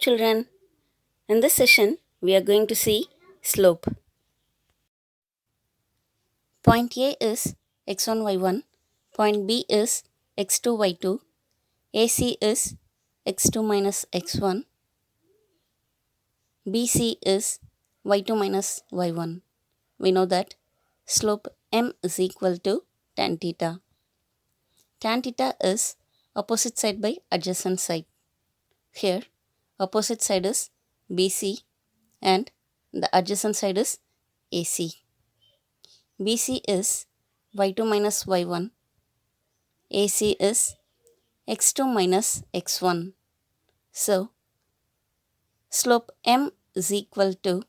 children. In this session, we are going to see slope. Point A is x1, y1. Point B is x2, y2. AC is x2 minus x1. BC is y2 minus y1. We know that slope m is equal to tan theta. Tan theta is opposite side by adjacent side. Here, opposite side is BC and the adjacent side is AC. BC is y2 minus y1. AC is x2 minus x1. So, slope m is equal to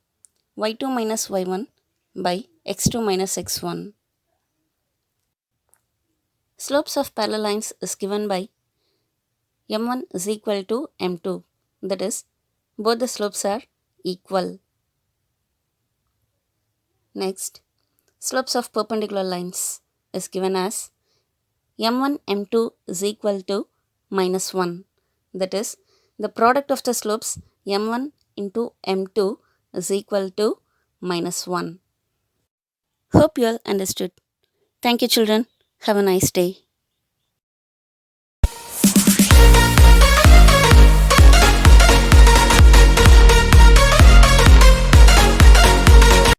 y2 minus y1 by x2 minus x1. Slopes of parallel lines is given by m1 is equal to m2. That is, both the slopes are equal. Next, slopes of perpendicular lines is given as m1 m2 is equal to minus 1. That is, the product of the slopes m1 into m2 is equal to minus 1. Hope you all understood. Thank you, children. Have a nice day.